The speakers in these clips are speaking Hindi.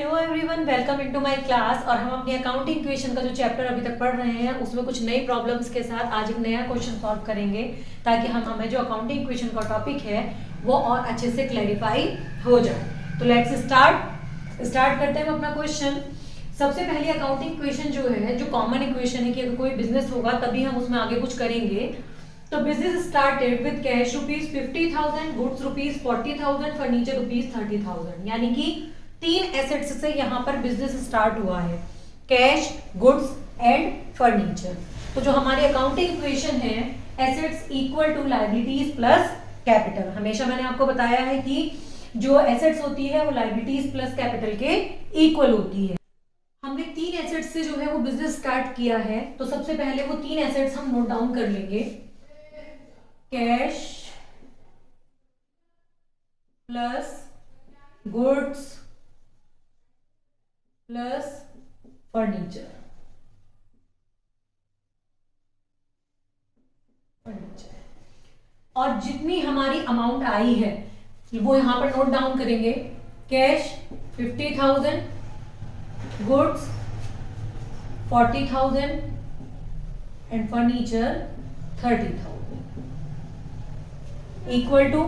Hello everyone, welcome into my class. और हम अपनी अकाउंटिंग इक्वेशन का जो चैप्टर अभी तक पढ़ रहे हैं उसमें कुछ नई प्रॉब्लम्स के साथ आज एक नया क्वेश्चन सॉल्व करेंगे ताकि हमें जो अकाउंटिंग इक्वेशन का टॉपिक है वो और अच्छे से क्लैरिफाई हो जाए। तो लेट्स स्टार्ट करते हैं हम अपना क्वेश्चन। सबसे पहली अकाउंटिंग इक्वेशन जो है, जो कॉमन इक्वेशन है कि अगर कोई बिजनेस होगा तभी हम उसमें आगे कुछ करेंगे। तो business started with cash ₹50,000, goods ₹40,000, furniture ₹30,000। यानी कि तीन एसेट्स से यहाँ पर बिजनेस स्टार्ट हुआ है, कैश, गुड्स एंड फर्नीचर। तो जो हमारी अकाउंटिंग इक्वेशन है, assets equal to liabilities plus capital. हमेशा मैंने आपको बताया है कि जो एसेट्स होती है वो लायबिलिटीज प्लस कैपिटल के इक्वल होती है। हमने तीन एसेट्स से जो है वो बिजनेस स्टार्ट किया है, तो सबसे पहले वो तीन एसेट्स हम नोट डाउन कर लेंगे। Cash plus goods plus furniture. और जितनी हमारी अमाउंट आई है वो यहां पर नोट डाउन करेंगे। Cash 50,000, goods 40,000 and furniture 30,000 equal to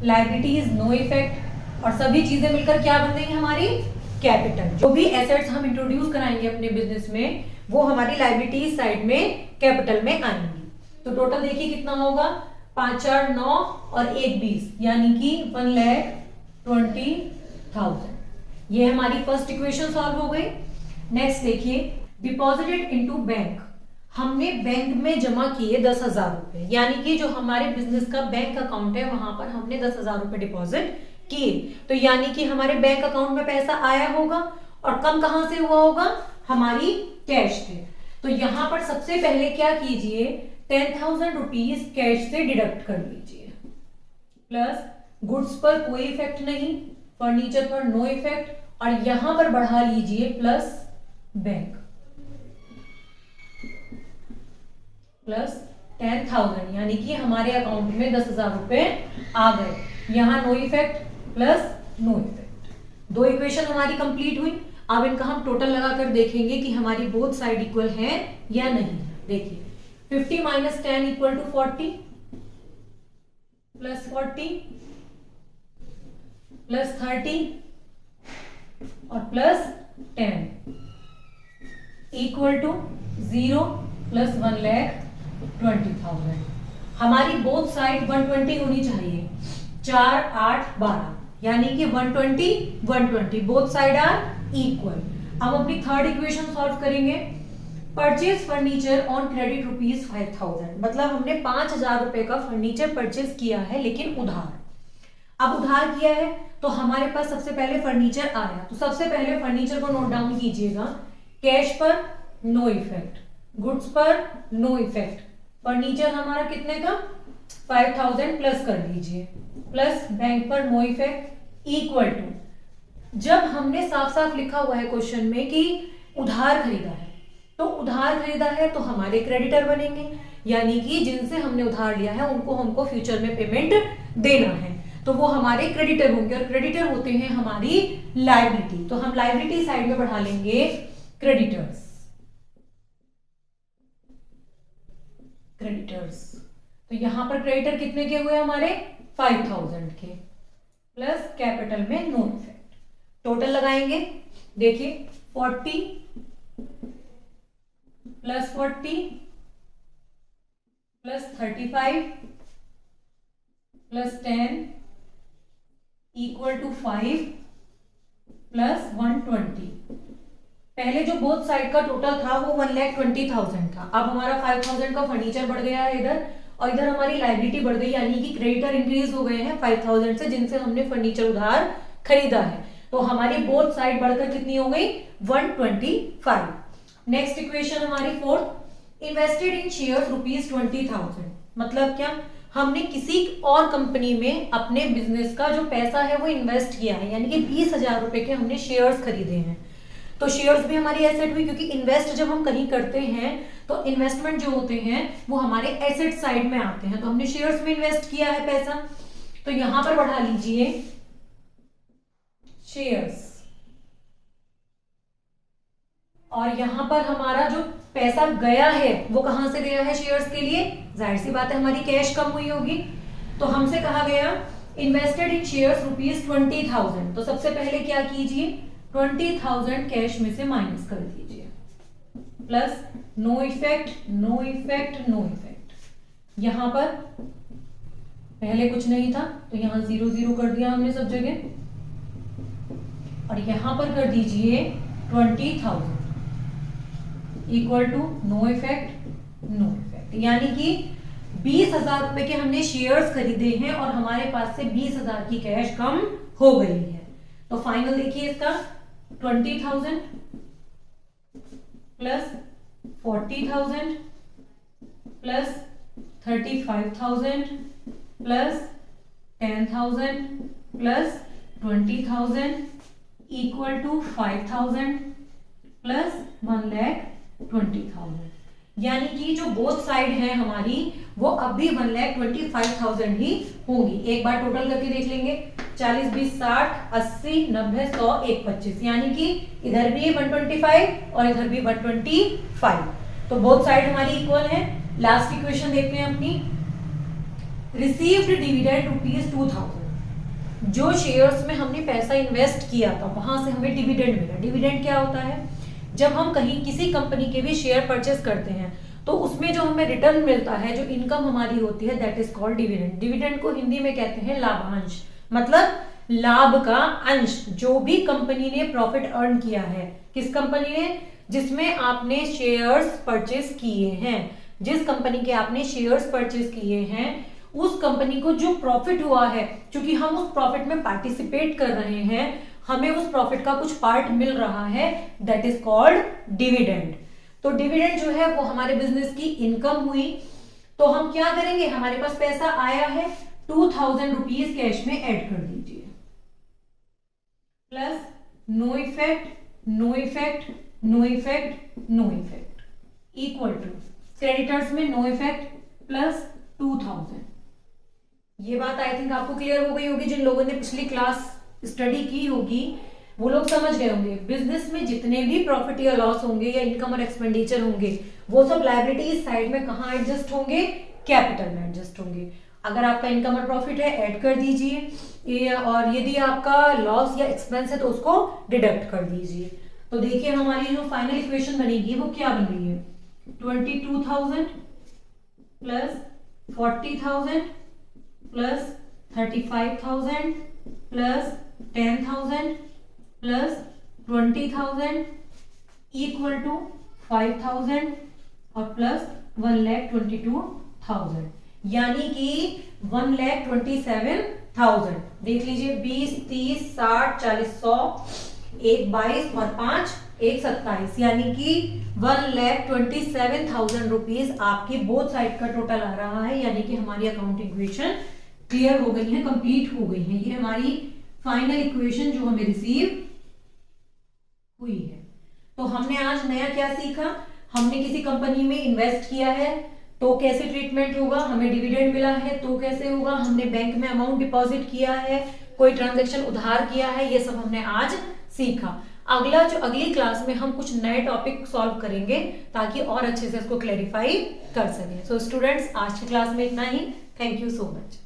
liabilities no effect. और सभी चीजें मिलकर क्या बन गई हमारी? कैपिटल। जो भी एसेट्स हम इंट्रोड्यूस कराएंगे अपने बिजनेस में वो हमारी लायबिलिटीज साइड में कैपिटल में आएंगी। तो टोटल देखिए कितना होगा, 5 4 9 और 1 20, यानी कि 1,20,000। ये हमारी फर्स्ट इक्वेशन सॉल्व हो गई। नेक्स्ट देखिए, डिपॉजिटेड इनटू बैंक। हमने बैंक में जमा किए 10,000 रुपए, यानी कि जो हमारे बिजनेस का बैंक अकाउंट है वहां पर हमने 10,000 रुपए डिपॉजिट किए। तो यानी कि हमारे बैंक अकाउंट में पैसा आया होगा और कम कहां से हुआ होगा? हमारी कैश से। तो यहां पर सबसे पहले क्या कीजिए, 10,000 रुपीज कैश से डिडक्ट कर लीजिए। प्लस गुड्स पर कोई इफेक्ट नहीं, फर्नीचर पर नो इफेक्ट, और यहां पर बढ़ा लीजिए प्लस बैंक प्लस 10,000, यानी कि हमारे अकाउंट में 10,000 रुपए आ गए। यहां no effect plus no effect. दो इक्वेशन हमारी कंप्लीट हुई। अब इनका हम टोटल लगाकर देखेंगे कि हमारी बोथ साइड इक्वल है या नहीं। देखिए 50 minus 10 equal to 40, plus 40 plus 30 और प्लस 10 इक्वल टू 0 प्लस 1,20,000। हमारी बोथ साइड 120 होनी चाहिए। 4 8 12, यानी कि 120 बोथ साइड आर इक्वल। हम अपनी थर्ड इक्वेशन सॉल्व करेंगे। परचेज फर्नीचर ऑन क्रेडिट ₹5,000, मतलब हमने 5,000 रुपए का फर्नीचर परचेज किया है लेकिन उधार। अब उधार किया है तो हमारे पास सबसे पहले फर्नीचर आया, तो सबसे पहले फर्नीचर को नोट डाउन कीजिएगा। कैश पर नो इफेक्ट, गुड्स पर नो इफेक्ट, फर्नीचर हमारा कितने का? 5,000 प्लस कर लीजिए, प्लस बैंक पर नो इफेक्ट इक्वल टू। जब हमने साफ साफ लिखा हुआ है क्वेश्चन में कि उधार खरीदा है, तो उधार खरीदा है तो हमारे क्रेडिटर बनेंगे, यानी कि जिनसे हमने उधार लिया है उनको हमको फ्यूचर में पेमेंट देना है, तो वो हमारे क्रेडिटर होंगे। और क्रेडिटर होते हैं हमारी लायबिलिटी, तो हम लायबिलिटी साइड में बढ़ा लेंगे क्रेडिटर्स। तो यहां पर क्रेडिटर कितने के हुए हमारे? 5,000 के, प्लस कैपिटल में नो इफेक्ट। टोटल लगाएंगे, देखिए 40 plus 40 plus 35 plus 10 equal to 5 plus 120। पहले जो बोथ साइड का टोटल था वो 1,20,000 था। अब हमारा 5,000 का फर्नीचर बढ़ गया है इधर, और इधर हमारी लायबिलिटी बढ़ गई, यानी कि क्रेडिटर इंक्रीज हो गए हैं 5,000 से, जिनसे हमने फर्नीचर उधार खरीदा है। तो हमारी बोथ साइड बढ़कर कितनी हो गई? 125। नेक्स्ट इक्वेशन हमारी फोर्थ, इन्वेस्टेड इन शेयर्स ₹20,000, मतलब क्या? हमने किसी और कंपनी में अपने बिजनेस का जो पैसा है वो इन्वेस्ट किया है, यानी कि 20,000 रुपए के हमने शेयर्स खरीदे हैं। तो शेयर्स भी हमारी एसेट हुई, क्योंकि इन्वेस्ट जब हम कहीं करते हैं तो इन्वेस्टमेंट जो होते हैं वो हमारे एसेट साइड में आते हैं। तो हमने शेयर्स में इन्वेस्ट किया है पैसा, तो यहां पर बढ़ा लीजिए शेयर्स और यहाँ पर हमारा जो पैसा गया है वो कहाँ से गया है शेयर्स के लिए, जाहिर सी बात है हमारी कैश कम हुई होगी। तो हमसे कहा गया इन्वेस्टेड इन शेयर्स ₹20,000, तो सबसे पहले क्या कीजिए 20,000 कैश में से माइनस कर दीजिए, plus no effect no effect no effect. यहां पर पहले कुछ नहीं था तो यहां 0 0 कर दिया हमने सब जगह, और यहां पर कर दीजिए 20,000 equal to no effect no effect, यानी कि 20,000 रुपए के हमने शेयर्स खरीदे हैं और हमारे पास से 20,000 की कैश कम हो गई है। तो फाइनल देखिए इसका 20,000 plus 40,000 plus 35,000 plus 10,000 plus 20,000 equal to 5,000 plus 1,20,000, यानी कि जो बोथ साइड है हमारी वो अब भी 1,25,000 ही होंगी। एक बार टोटल करके देख लेंगे, 40 20 60 80 90 100 125, यानी कि इधर भी 125 और इधर भी 125, तो बोथ साइड हमारी इक्वल है। लास्ट इक्वेशन देखते हैं अपनी, रिसीव्ड डिविडेंड ₹2,000, जो शेयर्स में हमने पैसा इन्वेस्ट किया था वहां से हमें डिविडेंड मिला। डिविडेंड क्या होता है, जब हम कहीं किसी कंपनी के भी शेयर परचेस करते हैं तो उसमें जो हमें रिटर्न मिलता है, जो इनकम हमारी होती है, that is called dividend. Dividend को हिंदी में कहते हैं लाभांश, मतलब लाभ का अंश। जो भी कंपनी ने प्रॉफिट अर्न किया है, किस कंपनी ने, जिसमें आपने शेयर्स परचेस किए हैं, जिस कंपनी के आपने शेयर्स परचेस किए हैं उस कंपनी को जो प्रॉफिट हुआ है, क्योंकि हम उस प्रॉफिट में पार्टिसिपेट कर रहे हैं, हमें उस प्रॉफिट का कुछ पार्ट मिल रहा है, दैट इज कॉल्ड डिविडेंड। तो डिविडेंड जो है वो हमारे बिजनेस की इनकम हुई। तो हम क्या करेंगे, हमारे पास पैसा आया है 2,000 रुपीज कैश में ऐड कर दीजिए, plus no effect no effect no effect no effect equal to creditors में नो इफेक्ट प्लस 2,000। ये बात आई थिंक आपको क्लियर हो गई होगी। जिन लोगों ने पिछली क्लास स्टडी की होगी वो लोग समझ गए होंगे, बिजनेस में जितने भी प्रॉफिट या लॉस होंगे या इनकम और एक्सपेंडिचर होंगे वो सब लायबिलिटी साइड में कहाँ एडजस्ट होंगे, कैपिटल में एडजस्ट होंगे। अगर आपका इनकम और प्रॉफिट है ऐड कर दीजिए, और यदि आपका लॉस या एक्सपेंस है तो उसको डिडक्ट कर दीजिए। तो देखिए हमारी जो फाइनल इक्वेशन बनेगी वो क्या बन रही है, 22,000 plus 40,000 plus 35,000 plus 10,000 plus 20,000 equal to 5,000 और प्लस 1,22,000, यानी कि 1,27,000। देख लीजिए 20 30 60 40 100 1 22 और 5 1 27, यानी कि 1,27,000 रुपीज आपकी बोथ साइड का टोटल आ रहा है, यानी कि हमारी अकाउंटिंग इक्वेशन क्लियर हो गई है, कंप्लीट हो गई है। ये हमारी फाइनल इक्वेशन जो हमें रिसीव हुई है। तो हमने आज नया क्या सीखा, हमने किसी कंपनी में इन्वेस्ट किया है तो कैसे ट्रीटमेंट होगा, हमें डिविडेंड मिला है तो कैसे होगा, हमने बैंक में अमाउंट डिपॉजिट किया है, कोई ट्रांजैक्शन उधार किया है, ये सब हमने आज सीखा। अगली क्लास में हम कुछ नए टॉपिक सॉल्व करेंगे ताकि और अच्छे से इसको क्लैरिफाई कर सकें। सो स्टूडेंट्स, आज की क्लास में इतना ही। Thank you so much.